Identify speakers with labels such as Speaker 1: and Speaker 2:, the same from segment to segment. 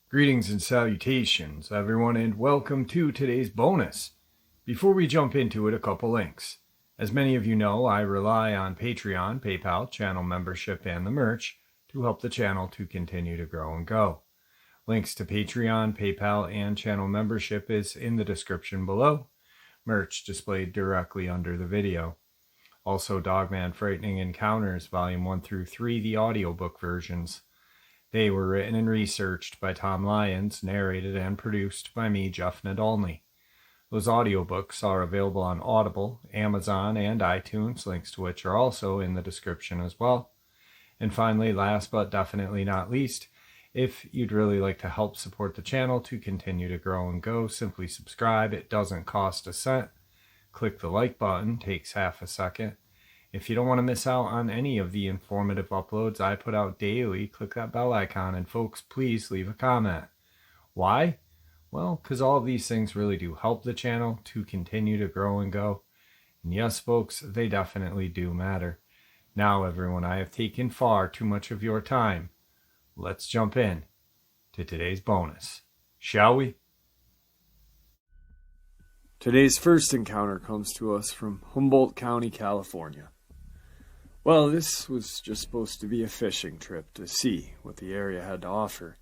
Speaker 1: Greetings and salutations, everyone, and welcome to today's bonus. Before we jump into it, a couple links. As many of you know, I rely on Patreon, PayPal, channel membership, and the merch to help the channel to continue to grow and go. Links to Patreon, PayPal, and channel membership is in the description below. Merch displayed directly under the video. Also, Dogman Frightening Encounters, Volume 1 through 3, the audiobook versions. They were written and researched by Tom Lyons, narrated and produced by me, Jeff Nadolny. Those audiobooks are available on Audible, Amazon, and iTunes, links to which are also in the description as well. And finally, last but definitely not least, if you'd really like to help support the channel to continue to grow and go, simply subscribe. It doesn't cost a cent. Click the like button, takes half a second. If you don't want to miss out on any of the informative uploads I put out daily, click that bell icon, and folks, please leave a comment. Why? Well, because all of these things really do help the channel to continue to grow and go. And yes, folks, they definitely do matter. Now, everyone, I have taken far too much of your time. Let's jump in to today's bonus, shall we?
Speaker 2: Today's first encounter comes to us from Humboldt County, California. Well, this was just supposed to be a fishing trip to see what the area had to offer.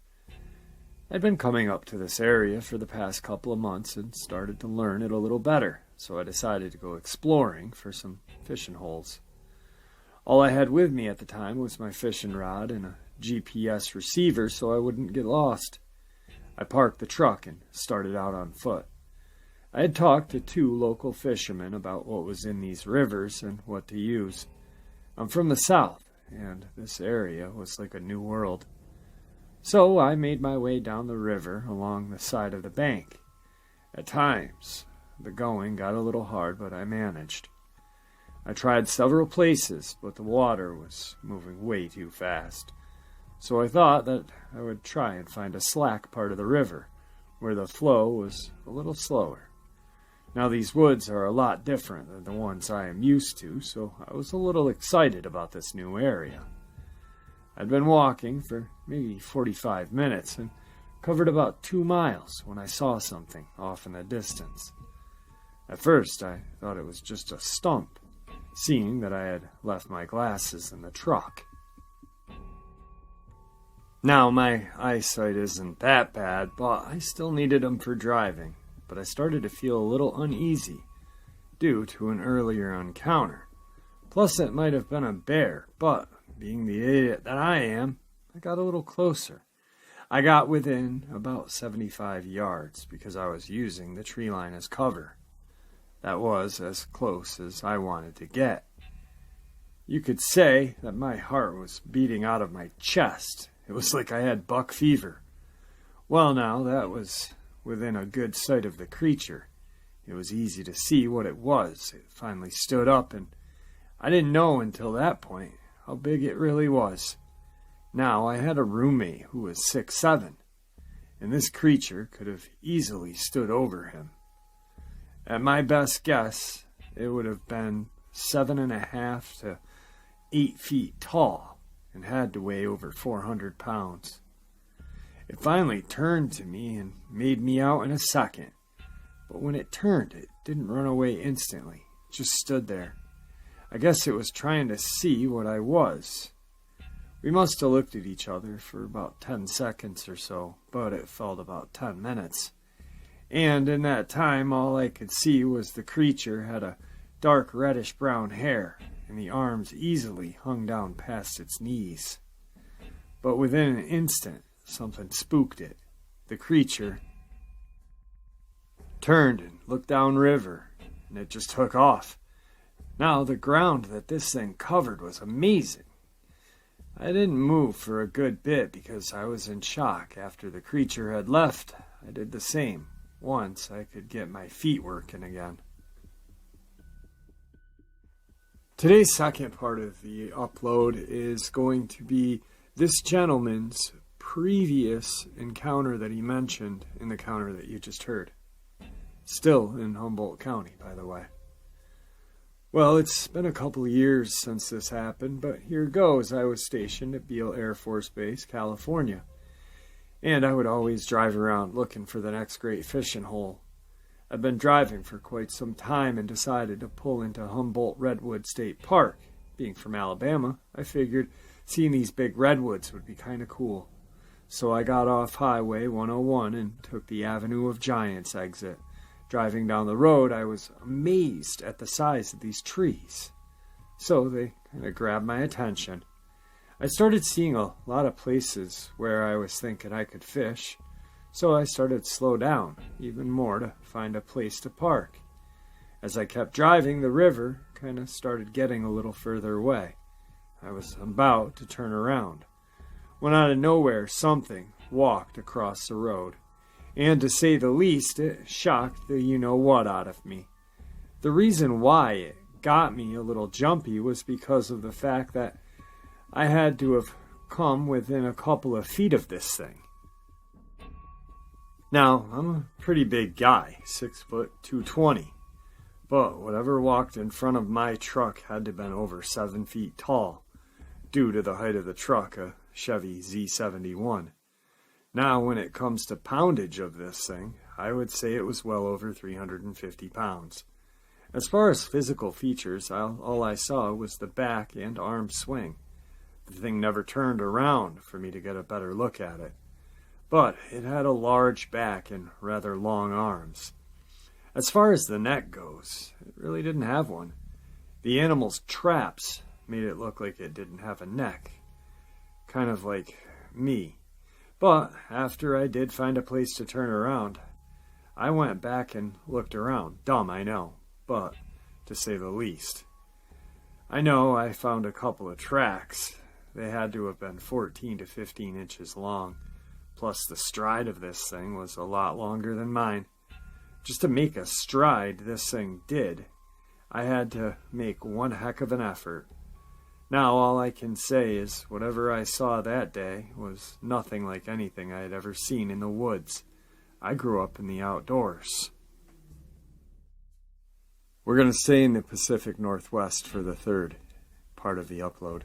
Speaker 2: I'd been coming up to this area for the past couple of months and started to learn it a little better, so I decided to go exploring for some fishing holes. All I had with me at the time was my fishing rod and a GPS receiver so I wouldn't get lost. I parked the truck and started out on foot. I had talked to 2 local fishermen about what was in these rivers and what to use. I'm from the south, and this area was like a new world. So I made my way down the river along the side of the bank. At times, the going got a little hard, but I managed. I tried several places, but the water was moving way too fast. So I thought that I would try and find a slack part of the river, where the flow was a little slower. Now, these woods are a lot different than the ones I am used to, so I was a little excited about this new area. I'd been walking for maybe 45 minutes and covered about 2 miles when I saw something off in the distance. At first, I thought it was just a stump, seeing that I had left my glasses in the truck. Now, my eyesight isn't that bad, but I still needed them for driving. But I started to feel a little uneasy due to an earlier encounter. Plus, it might have been a bear, but being the idiot that I am, I got a little closer. I got within about 75 yards because I was using the tree line as cover. That was as close as I wanted to get. You could say that my heart was beating out of my chest. It was like I had buck fever. Well, now, that was within a good sight of the creature. It was easy to see what it was. It finally stood up, and I didn't know until that point how big it really was. Now, I had a roommate who was 6'7", and this creature could have easily stood over him. At my best guess, it would have been 7.5 to 8 feet tall and had to weigh over 400 pounds. It finally turned to me and made me out in a second. But when it turned, it didn't run away instantly. It just stood there. I guess it was trying to see what I was. We must have looked at each other for about 10 seconds or so, but it felt about 10 minutes. And in that time, all I could see was the creature had a dark reddish-brown hair, and the arms easily hung down past its knees. But within an instant, something spooked it. The creature turned and looked downriver, and it just took off. Now, the ground that this thing covered was amazing. I didn't move for a good bit because I was in shock. After the creature had left, I did the same. Once I could get my feet working again. Today's second part of the upload is going to be this gentleman's previous encounter that he mentioned in the counter that you just heard. Still in Humboldt County, by the way. Well, it's been a couple of years since this happened, but here goes. I was stationed at Beale Air Force Base, California, and I would always drive around looking for the next great fishing hole. I've been driving for quite some time and decided to pull into Humboldt Redwood State Park. Being from Alabama, I figured seeing these big redwoods would be kind of cool. So I got off Highway 101 and took the Avenue of Giants exit. Driving down the road, I was amazed at the size of these trees. So they kind of grabbed my attention. I started seeing a lot of places where I was thinking I could fish, so I started to slow down even more to find a place to park. As I kept driving, the river kind of started getting a little further away. I was about to turn around, when out of nowhere something walked across the road. And to say the least, it shocked the you-know-what out of me. The reason why it got me a little jumpy was because of the fact that I had to have come within a couple of feet of this thing. Now, I'm a pretty big guy, 6 foot 220, but whatever walked in front of my truck had to have been over 7 feet tall, due to the height of the truck, a Chevy Z71. Now, when it comes to poundage of this thing, I would say it was well over 350 pounds. As far as physical features, all I saw was the back and arm swing. The thing never turned around for me to get a better look at it. But it had a large back and rather long arms. As far as the neck goes, it really didn't have one. The animal's traps made it look like it didn't have a neck. Kind of like me. But after I did find a place to turn around, I went back and looked around. Dumb, I know, but to say the least. I know I found a couple of tracks. They had to have been 14 to 15 inches long. Plus the stride of this thing was a lot longer than mine. Just to make a stride this thing did, I had to make one heck of an effort. Now all I can say is whatever I saw that day was nothing like anything I had ever seen in the woods. I grew up in the outdoors. We're going to stay in the Pacific Northwest for the third part of the upload.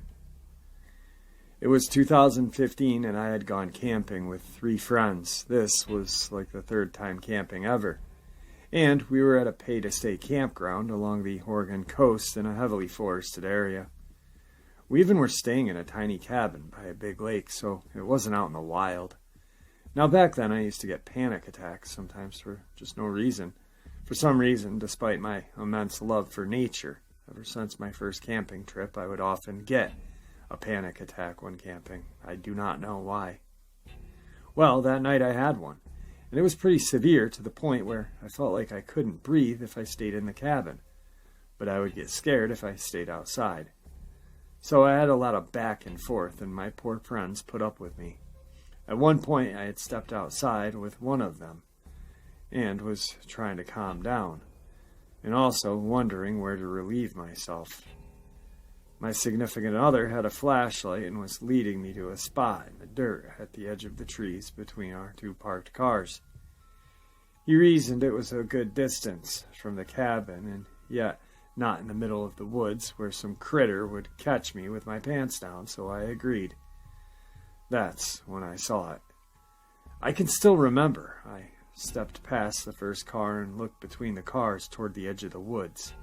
Speaker 2: It was 2015 and I had gone camping with 3 friends. This was like the 3rd time camping ever. And we were at a pay-to-stay campground along the Oregon coast in a heavily forested area. We even were staying in a tiny cabin by a big lake, so it wasn't out in the wild. Now back then I used to get panic attacks sometimes for just no reason. For some reason, despite my immense love for nature, ever since my first camping trip, I would often get a panic attack when camping. I do not know why. Well, that night I had one, and it was pretty severe to the point where I felt like I couldn't breathe if I stayed in the cabin, but I would get scared if I stayed outside. So I had a lot of back and forth, and my poor friends put up with me. At one point, I had stepped outside with one of them, and was trying to calm down, and also wondering where to relieve myself. My significant other had a flashlight and was leading me to a spot in the dirt at the edge of the trees between our 2 parked cars. He reasoned it was a good distance from the cabin, and yet not in the middle of the woods where some critter would catch me with my pants down, so I agreed. That's when I saw it. I can still remember. I stepped past the first car and looked between the cars toward the edge of the woods.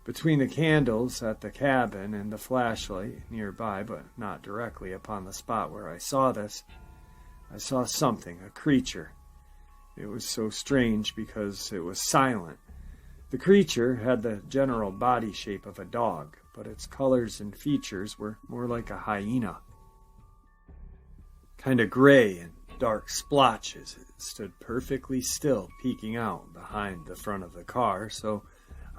Speaker 2: Between the candles at the cabin and the flashlight nearby, but not directly upon the spot where I saw this, I saw something, a creature. It was so strange because it was silent. The creature had the general body shape of a dog, but its colors and features were more like a hyena. Kinda gray and dark splotches. It stood perfectly still, peeking out behind the front of the car, so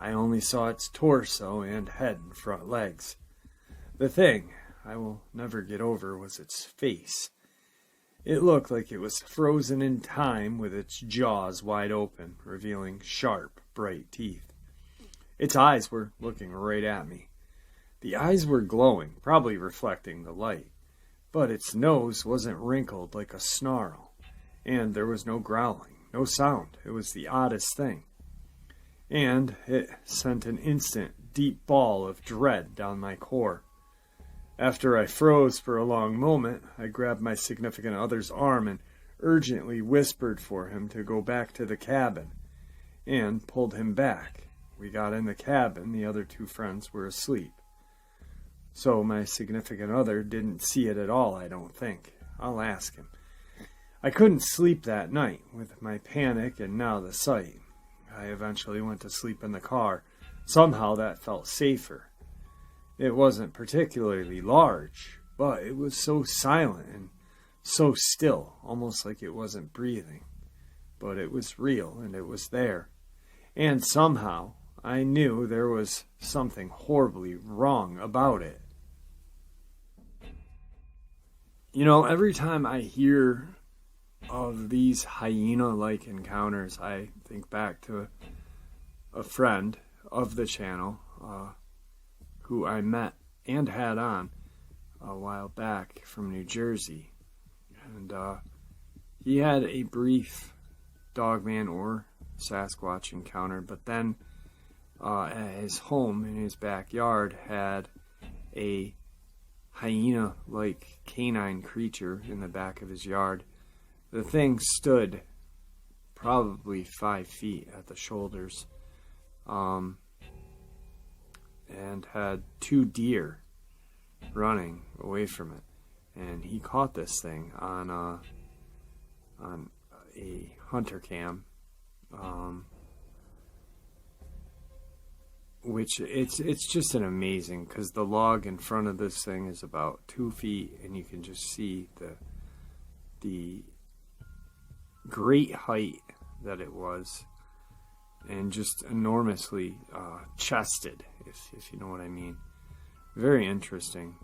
Speaker 2: I only saw its torso and head and front legs. The thing I will never get over was its face. It looked like it was frozen in time with its jaws wide open, revealing sharp, bright teeth. Its eyes were looking right at me. The eyes were glowing, probably reflecting the light, but its nose wasn't wrinkled like a snarl, and there was no growling, no sound. It was the oddest thing. and it sent an instant, deep ball of dread down my core. After I froze for a long moment, I grabbed my significant other's arm and urgently whispered for him to go back to the cabin, and pulled him back. We got in the cabin, the other two friends were asleep. So my significant other didn't see it at all, I don't think. I'll ask him. I couldn't sleep that night, with my panic and now the sight. I eventually went to sleep in the car. Somehow that felt safer. It wasn't particularly large, but it was so silent and so still, almost like it wasn't breathing. But it was real, and it was there. And somehow, I knew there was something horribly wrong about it. You know, every time I hear of these hyena-like encounters, I think back to a friend of the channel who I met and had on a while back from New Jersey. And he had a brief Dogman or Sasquatch encounter, but then at his home in his backyard had a hyena-like canine creature in the back of his yard. The thing stood probably 5 feet at the shoulders, and had 2 deer running away from it. And he caught this thing on a hunter cam, which it's just an amazing, because the log in front of this thing is about 2 feet, and you can just see the great height that it was, and just enormously chested, if you know what I mean. Very interesting.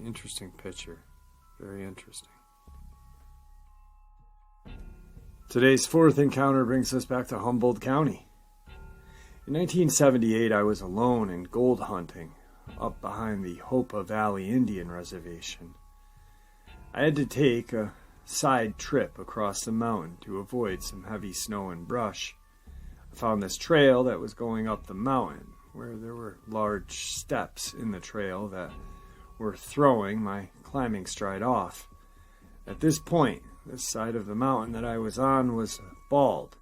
Speaker 2: Interesting picture. Very interesting. Today's fourth encounter brings us back to Humboldt County. In 1978, I was alone and gold hunting up behind the Hupa Valley Indian Reservation. I had to take a side trip across the mountain to avoid some heavy snow and brush. I found this trail that was going up the mountain, where there were large steps in the trail that were throwing my climbing stride off. At this point, this side of the mountain that I was on was bald,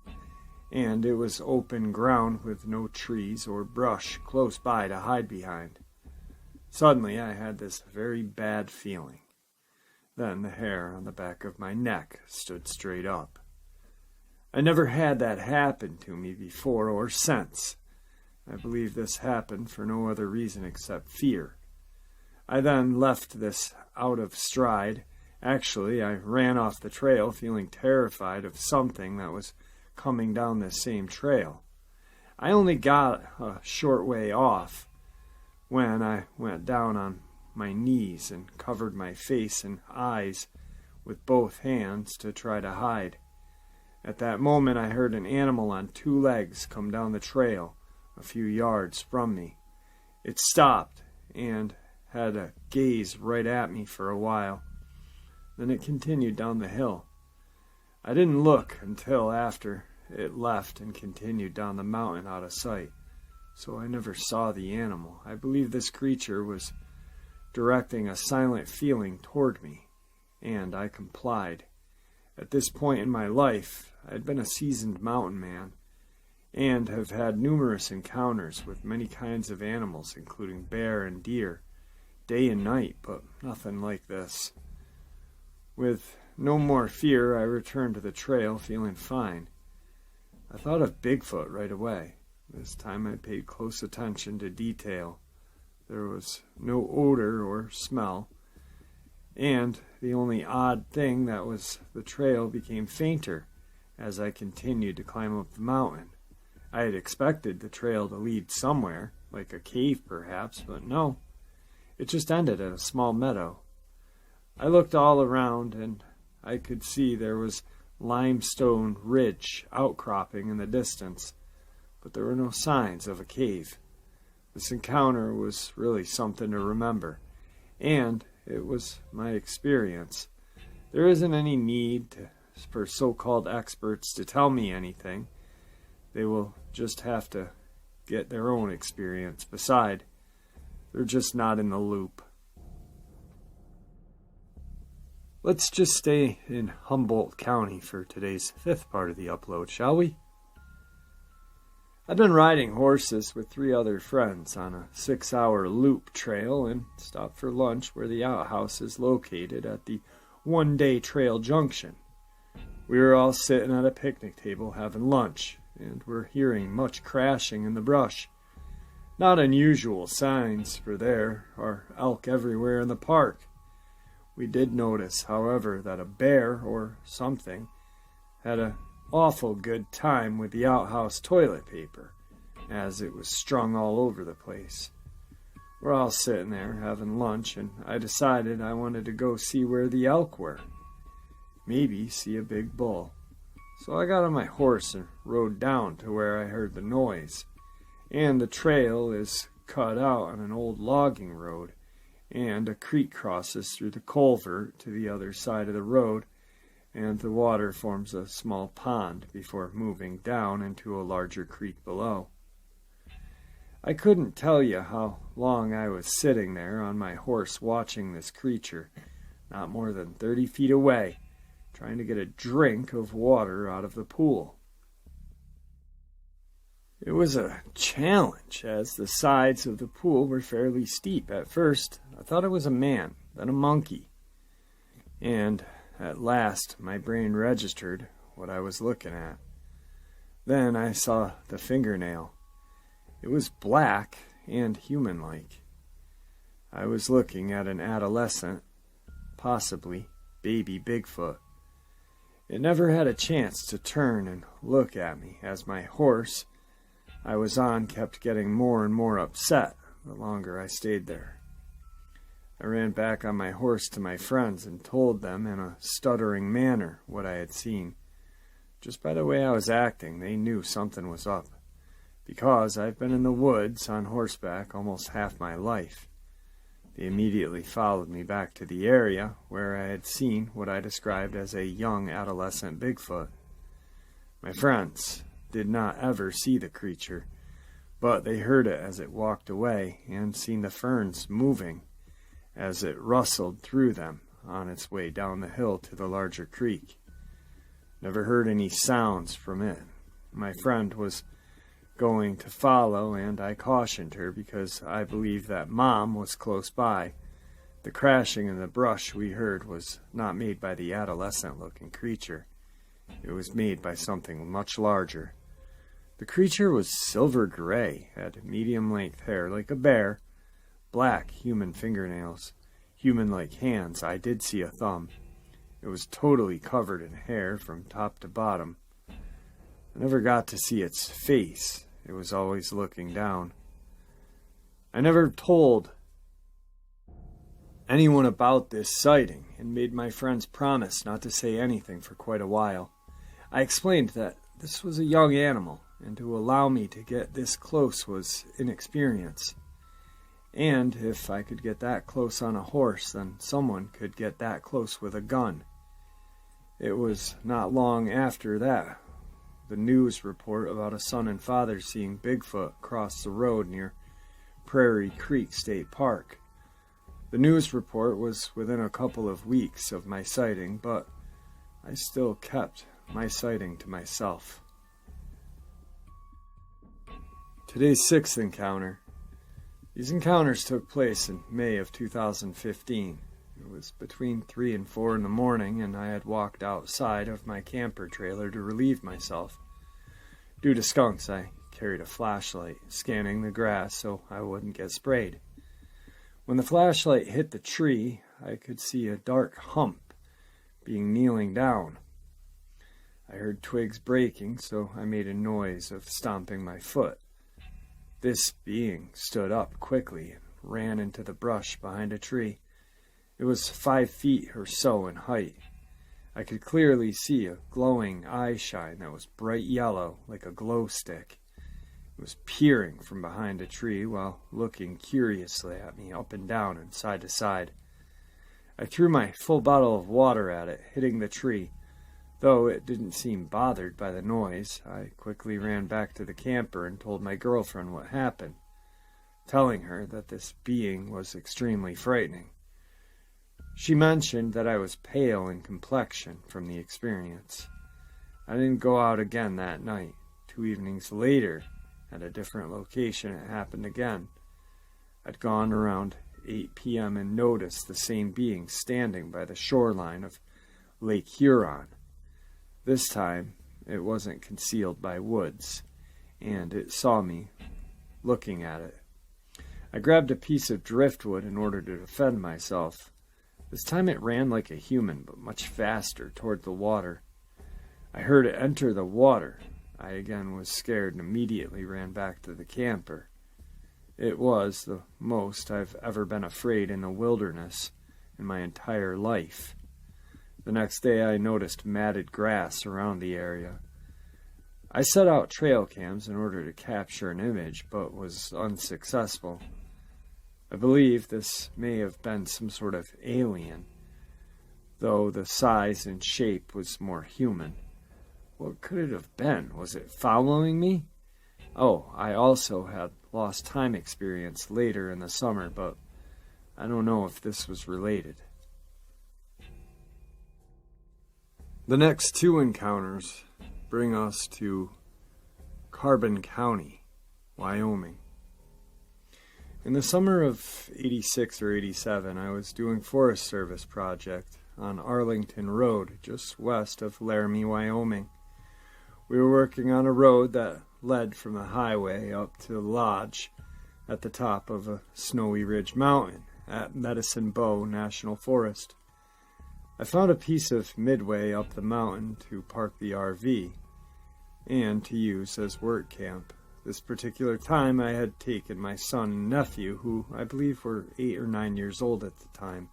Speaker 2: and it was open ground with no trees or brush close by to hide behind. Suddenly, I had this very bad feeling. Then the hair on the back of my neck stood straight up. I never had that happen to me before or since. I believe this happened for no other reason except fear. I then left this out of stride. Actually, I ran off the trail feeling terrified of something that was coming down this same trail. I only got a short way off when I went down on my knees and covered my face and eyes with both hands to try to hide. At that moment, I heard an animal on 2 legs come down the trail a few yards from me. It stopped and had a gaze right at me for a while. Then it continued down the hill. I didn't look until after it left and continued down the mountain out of sight, so I never saw the animal. I believe this creature was directing a silent feeling toward me, and I complied. At this point in my life, I'd been a seasoned mountain man, and have had numerous encounters with many kinds of animals, including bear and deer, day and night, but nothing like this. With no more fear, I returned to the trail, feeling fine. I thought of Bigfoot right away. This time I paid close attention to detail. There was no odor or smell, and the only odd thing that was the trail became fainter as I continued to climb up the mountain. I had expected the trail to lead somewhere, like a cave perhaps, but no. It just ended at a small meadow. I looked all around, and I could see there was limestone ridge outcropping in the distance, but there were no signs of a cave. This encounter was really something to remember, and it was my experience. There isn't any need for so-called experts to tell me anything. they will just have to get their own experience. Besides, they're just not in the loop. Let's just stay in Humboldt County for today's fifth part of the upload, shall we? I've been riding horses with 3 other friends on a 6-hour loop trail and stopped for lunch where the outhouse is located at the one-day trail junction. We were all sitting at a picnic table having lunch, and we're hearing much crashing in the brush. Not unusual signs, for there are elk everywhere in the park. We did notice, however, that a bear or something had an awful good time with the outhouse toilet paper, as it was strung all over the place. We're all sitting there having lunch, and I decided I wanted to go see where the elk were. Maybe see a big bull. So I got on my horse and rode down to where I heard the noise. And the trail is cut out on an old logging road, and a creek crosses through the culvert to the other side of the road, and the water forms a small pond before moving down into a larger creek below. I couldn't tell you how long I was sitting there on my horse watching this creature, not more than 30 feet away, trying to get a drink of water out of the pool. It was a challenge, as the sides of the pool were fairly steep. At first, I thought it was a man, then a monkey. And at last, my brain registered what I was looking at. Then I saw the fingernail. It was black and human-like. I was looking at an adolescent, possibly baby Bigfoot. It never had a chance to turn and look at me, as my horse I was on kept getting more and more upset the longer I stayed there. I ran back on my horse to my friends and told them in a stuttering manner what I had seen. Just by the way I was acting, they knew something was up, because I've been in the woods on horseback almost half my life. They immediately followed me back to the area where I had seen what I described as a young adolescent Bigfoot. My friends did not ever see the creature, but they heard it as it walked away and seen the ferns moving as it rustled through them on its way down the hill to the larger creek. Never heard any sounds from it. My friend was going to follow, and I cautioned her because I believed that Mom was close by. The crashing in the brush we heard was not made by the adolescent-looking creature. It was made by something much larger. The creature was silver gray, had medium-length hair like a bear, black human fingernails, human-like hands. I did see a thumb. It was totally covered in hair from top to bottom. I never got to see its face. It was always looking down. I never told anyone about this sighting and made my friends promise not to say anything for quite a while. I explained that this was a young animal, and to allow me to get this close was inexperience. And if I could get that close on a horse, then someone could get that close with a gun. It was not long after that the news report about a son and father seeing Bigfoot cross the road near Prairie Creek State Park. The news report was within a couple of weeks of my sighting, but I still kept my sighting to myself. Today's sixth encounter. These encounters took place in May of 2015. It was between 3 and 4 in the morning, and I had walked outside of my camper trailer to relieve myself. Due to skunks, I carried a flashlight, scanning the grass so I wouldn't get sprayed. When the flashlight hit the tree, I could see a dark hump being kneeling down. I heard twigs breaking, so I made a noise of stomping my foot. This being stood up quickly and ran into the brush behind a tree. It was 5 feet or so in height. I could clearly see a glowing eye shine that was bright yellow like a glow stick. It was peering from behind a tree while looking curiously at me up and down and side to side. I threw my full bottle of water at it, hitting the tree. Though it didn't seem bothered by the noise, I quickly ran back to the camper and told my girlfriend what happened, telling her that this being was extremely frightening. She mentioned that I was pale in complexion from the experience. I didn't go out again that night. 2 evenings later, at a different location, it happened again. I'd gone around 8 p.m. and noticed the same being standing by the shoreline of Lake Huron. This time, it wasn't concealed by woods, and it saw me looking at it. I grabbed a piece of driftwood in order to defend myself. This time it ran like a human, but much faster toward the water. I heard it enter the water. I again was scared and immediately ran back to the camper. It was the most I've ever been afraid in the wilderness in my entire life. The next day I noticed matted grass around the area. I set out trail cams in order to capture an image, but was unsuccessful. I believe this may have been some sort of alien, though the size and shape was more human. What could it have been? Was it following me? Oh, I also had lost time experience later in the summer, but I don't know if this was related. The next 2 encounters bring us to Carbon County, Wyoming. In the summer of 86 or 87, I was doing Forest Service project on Arlington Road, just west of Laramie, Wyoming. We were working on a road that led from the highway up to the lodge at the top of a snowy ridge mountain at Medicine Bow National Forest. I found a piece of midway up the mountain to park the RV and to use as work camp. This particular time I had taken my son and nephew, who I believe were 8 or 9 years old at the time,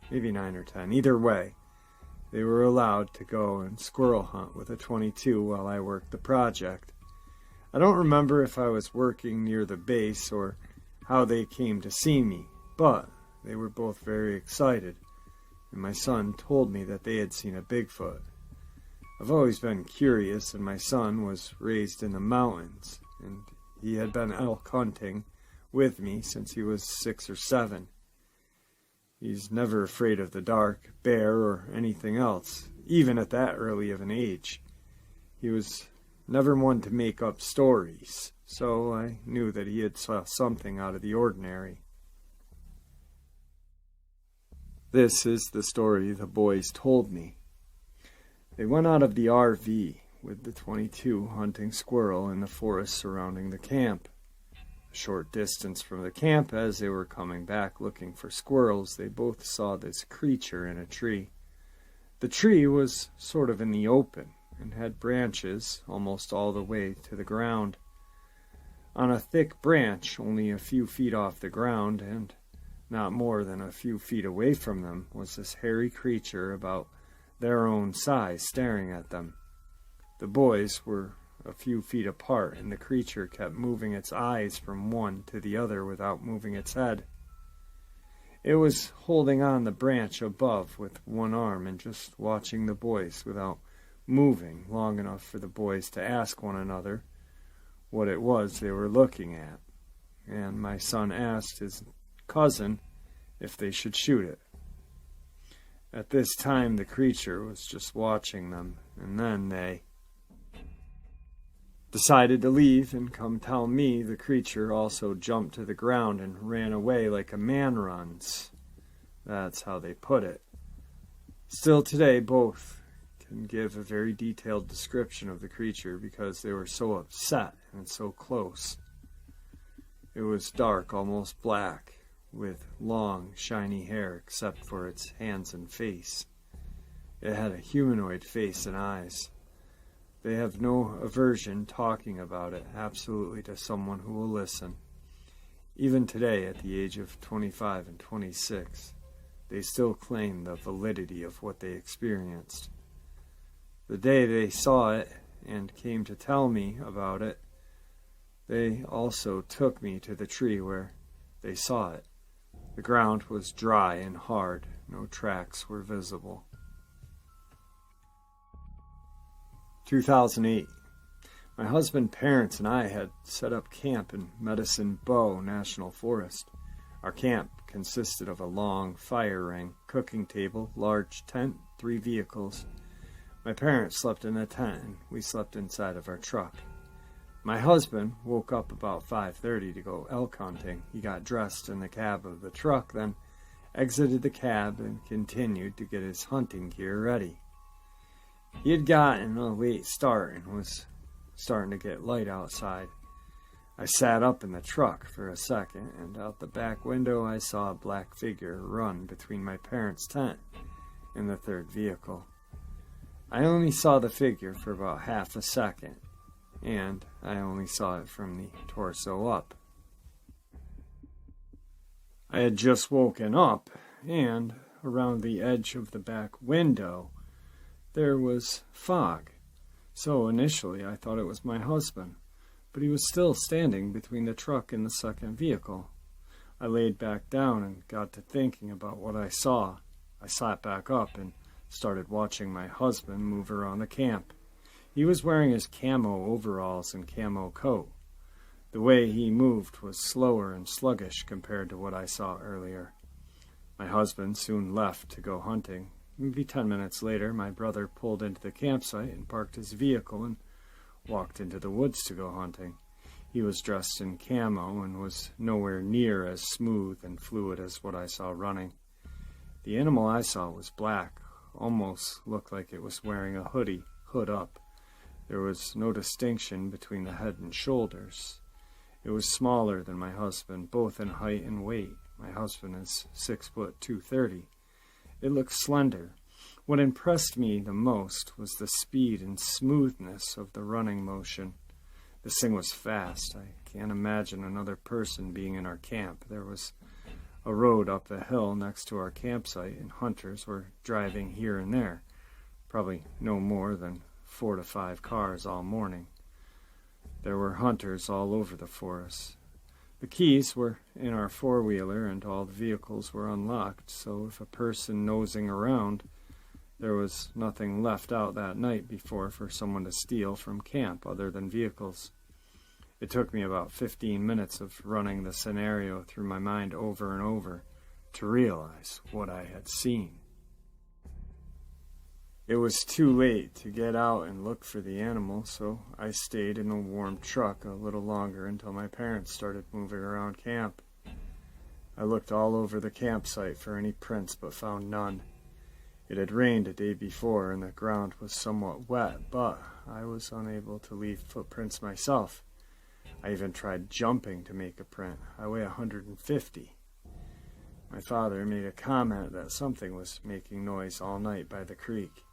Speaker 2: maybe 9 or 10. Either way, they were allowed to go and squirrel hunt with a .22 while I worked the project. I don't remember if I was working near the base or how they came to see me, but they were both very excited, and my son told me that they had seen a Bigfoot. I've always been curious, and my son was raised in the mountains, and he had been elk hunting with me since he was 6 or 7. He's never afraid of the dark, bear, or anything else, even at that early of an age. He was never one to make up stories, so I knew that he had saw something out of the ordinary. This is the story the boys told me. They went out of the RV with the .22 hunting squirrel in the forest surrounding the camp. A short distance from the camp, as they were coming back looking for squirrels, they both saw this creature in a tree. The tree was sort of in the open and had branches almost all the way to the ground. On a thick branch, only a few feet off the ground and not more than a few feet away from them, was this hairy creature about their own size staring at them. The boys were a few feet apart, and the creature kept moving its eyes from one to the other without moving its head. It was holding on the branch above with one arm and just watching the boys without moving long enough for the boys to ask one another what it was they were looking at. And my son asked his cousin if they should shoot it. At this time, the creature was just watching them, and then they decided to leave and come tell me the creature also jumped to the ground and ran away like a man runs. That's how they put it. Still today, both can give a very detailed description of the creature because they were so upset and so close. It was dark, almost black, with long, shiny hair except for its hands and face. It had a humanoid face and eyes. They have no aversion talking about it absolutely to someone who will listen. Even today, at the age of 25 and 26, they still claim the validity of what they experienced. The day they saw it and came to tell me about it, they also took me to the tree where they saw it. The ground was dry and hard. No tracks were visible. 2008. My husband, parents, and I had set up camp in Medicine Bow National Forest. Our camp consisted of a long fire ring, cooking table, large tent, 3 vehicles. My parents slept in a tent, and we slept inside of our truck. My husband woke up about 5:30 to go elk hunting. He got dressed in the cab of the truck, then exited the cab and continued to get his hunting gear ready. He had gotten a late start and was starting to get light outside. I sat up in the truck for a second, and out the back window I saw a black figure run between my parents' tent and the 3rd vehicle. I only saw the figure for about half a second, and I only saw it from the torso up. I had just woken up, and around the edge of the back window there was fog. So initially I thought it was my husband, but he was still standing between the truck and the 2nd vehicle. I laid back down and got to thinking about what I saw. I sat back up and started watching my husband move around the camp. He was wearing his camo overalls and camo coat. The way he moved was slower and sluggish compared to what I saw earlier. My husband soon left to go hunting. Maybe 10 minutes later, my brother pulled into the campsite and parked his vehicle and walked into the woods to go hunting. He was dressed in camo and was nowhere near as smooth and fluid as what I saw running. The animal I saw was black, almost looked like it was wearing a hoodie, hood up. There was no distinction between the head and shoulders. It was smaller than my husband, both in height and weight. My husband is 6 foot 230. It looked slender. What impressed me the most was the speed and smoothness of the running motion. This thing was fast. I can't imagine another person being in our camp. There was a road up the hill next to our campsite, and hunters were driving here and there. Probably no more than 4 to 5 cars all morning. There were hunters all over the forest. The keys were in our 4-wheeler and all the vehicles were unlocked, so if a person nosing around, there was nothing left out that night before for someone to steal from camp other than vehicles. It took me about 15 minutes of running the scenario through my mind over and over to realize what I had seen. It was too late to get out and look for the animal, so I stayed in the warm truck a little longer until my parents started moving around camp. I looked all over the campsite for any prints but found none. It had rained a day before and the ground was somewhat wet, but I was unable to leave footprints myself. I even tried jumping to make a print. I weigh 150. My father made a comment that something was making noise all night by the creek.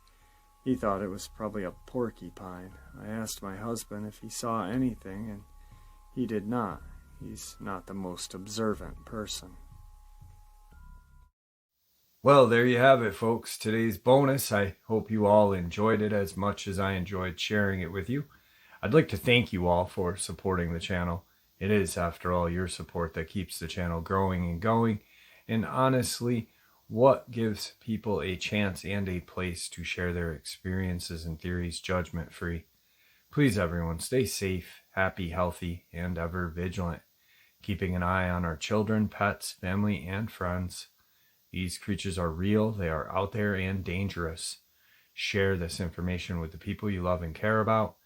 Speaker 2: He thought it was probably a porcupine. I asked my husband if he saw anything, and he did not. He's not the most observant person.
Speaker 1: Well, there you have it, folks. Today's bonus. I hope you all enjoyed it as much as I enjoyed sharing it with you. I'd like to thank you all for supporting the channel. It is, after all, your support that keeps the channel growing and going. And honestly, what gives people a chance and a place to share their experiences and theories judgment-free? Please, everyone, stay safe, happy, healthy, and ever vigilant, keeping an eye on our children, pets, family, and friends. These creatures are real, they are out there and dangerous. Share this information with the people you love and care about,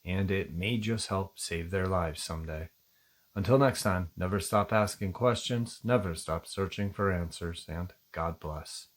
Speaker 1: and it may just help save their lives someday. Until next time, never stop asking questions, never stop searching for answers, and God bless.